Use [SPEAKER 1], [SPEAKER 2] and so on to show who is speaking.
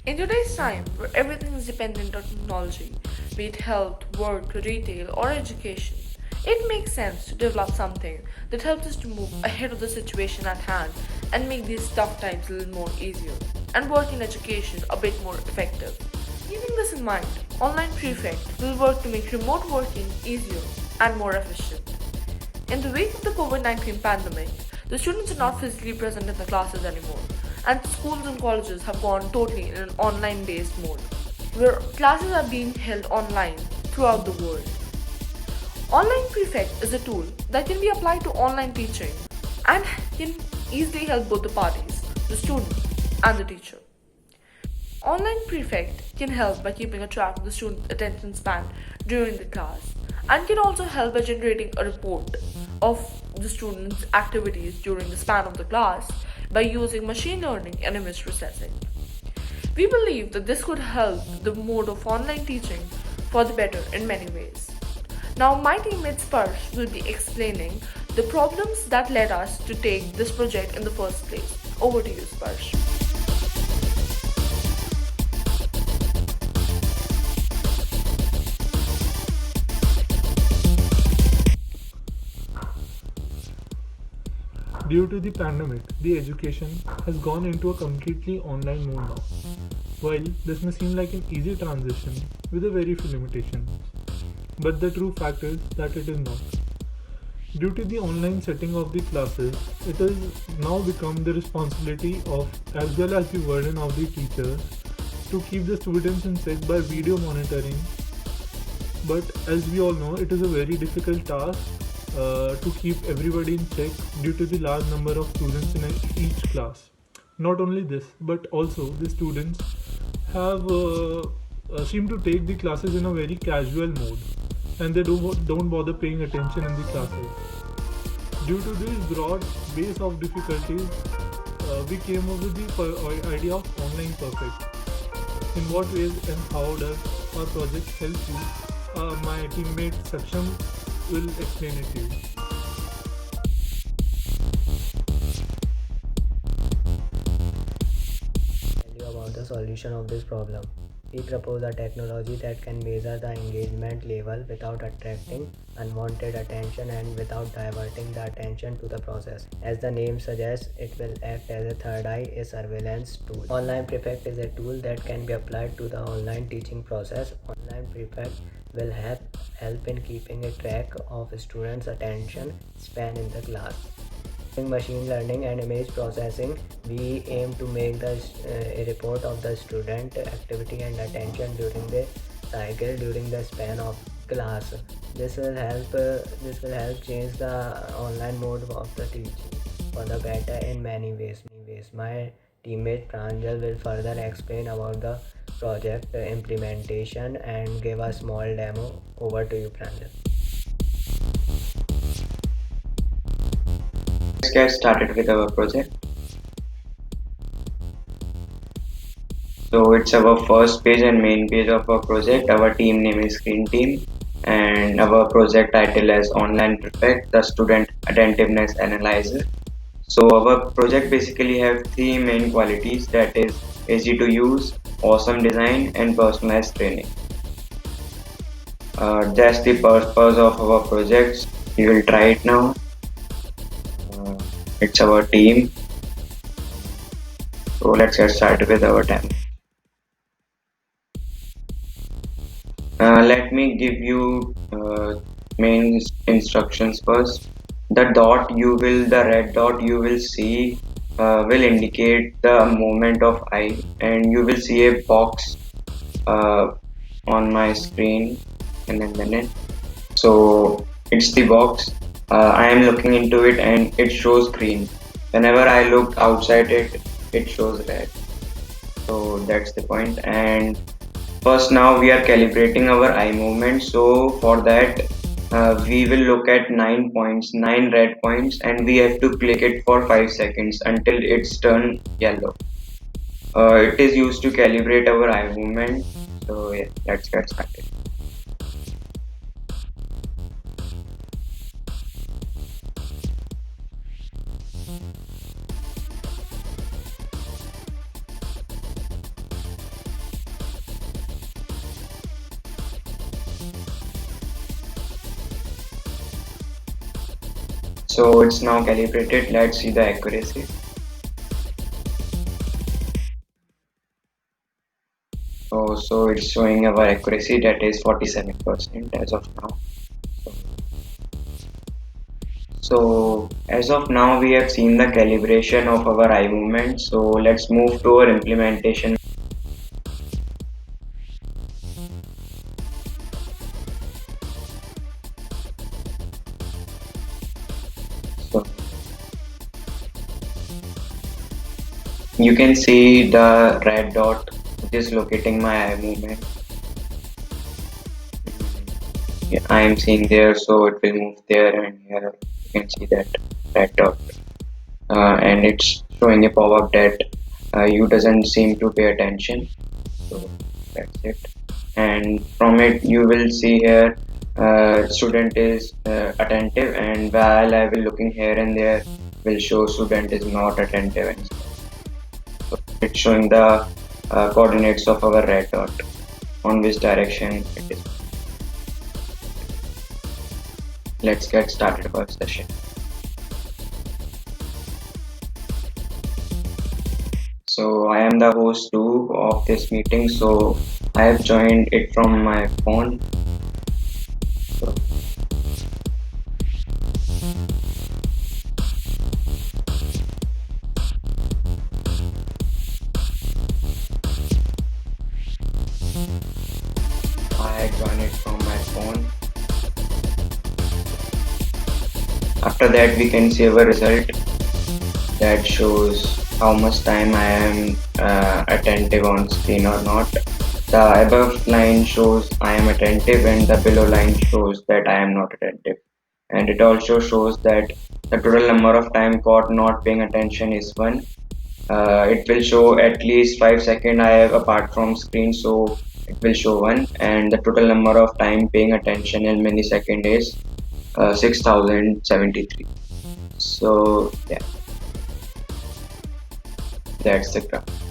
[SPEAKER 1] In today's time, where everything is dependent on technology, be it health, work, retail, or education, it makes sense to develop something that helps us to move ahead of the situation at hand and make these tough times a little more easier, and work in education a bit more effective. Keeping this in mind, Online Prefect will work to make remote working easier and more efficient. In the wake of the COVID 19 pandemic, the students are not physically present in the classes anymore, and schools and colleges have gone totally in an online based mode, where classes are being held online throughout the world. Online Prefect is a tool that can be applied to online teaching and can easily help both the parties, the student and the teacher. Online Prefect can help by keeping a track of the student's attention span during the class and can also help by generating a report of the student's activities during the span of the class by using machine learning and image processing. We believe that this could help the mode of online teaching for the better in many ways. Now, my teammate Sparsh will be explaining the problems that led us to take this project in the first place. Over to you, Sparsh.
[SPEAKER 2] Due to the pandemic, the education has gone into a completely online mode now. While this may seem like an easy transition with a very few limitations, but the true fact is that it is not. Due to the online setting of the classes, it has now become the responsibility of as well as the burden of the teachers to keep the students in check by video monitoring. But as we all know, it is a very difficult task to keep everybody in check due to the large number of students in each class. Not only this, but also the students have seem to take the classes in a very casual mode, and they don't bother paying attention in the classes. Due to this broad base of difficulties, we came up with the idea of online perfect. In what ways and how does our project help you? My teammate Saksham will explain it to you.
[SPEAKER 3] Tell you about the solution of this problem. We propose a technology that can measure the engagement level without attracting unwanted attention and without diverting the attention to the process. As the name suggests, it will act as a third eye, a surveillance tool. Online Prefect is a tool that can be applied to the online teaching process. Online Prefect will help in keeping a track of students' attention span in the class. Using machine learning and image processing, we aim to make a report of the student activity and attention during the cycle during the span of class. This will help change the online mode of the teaching for the better in many ways. My teammate Pranjal will further explain about the project implementation and give a small demo. Over to you, Pranjal.
[SPEAKER 4] Let's get started with our project. So it's our first page and main page of our project. Our team name is Green Team, and our project title is Online Perfect, the Student Attentiveness Analyzer. So our project basically have three main qualities, that is easy to use, awesome design, and personalized training. That's the purpose of our project. We will try it now. It's our team. So let's get started with our demo. Let me give you main instructions first. The red dot you will see will indicate the movement of eye, and you will see a box uh, on my screen in a minute. So it's the box. I am looking into it and it shows green. Whenever I look outside it, it shows red. So that's the point. And first, now we are calibrating our eye movement. So for that, we will look at 9 points, 9 red points, and we have to click it for 5 seconds until it's turned yellow. It is used to calibrate our eye movement. So yeah, let's get started. So it's now calibrated. Let's see the accuracy. So it's showing our accuracy that is 47% as of now. So as of now we have seen the calibration of our eye movement. So let's move to our implementation. So you can see the red dot which is locating my eye movement. Yeah, I am seeing there, so it will move there, and here you can see that red dot, and it's showing a pop-up that you doesn't seem to pay attention. So that's it. And from it you will see here student is attentive, and while I will looking here and there will show student is not attentive, and so it's showing the coordinates of our red dot on which direction it is. Let's get started our session. So I am the host too of this meeting, so I have joined it from my phone. So, I join it from my phone. After that we can see our result that shows how much time I am attentive on screen or not. The above line shows I am attentive, and the below line shows that I am not attentive. And it also shows that the total number of time caught not paying attention is 1. It will show at least 5 seconds I have apart from screen, so it will show 1, and the total number of time paying attention in millisecond is 6073. So yeah, that's the graph.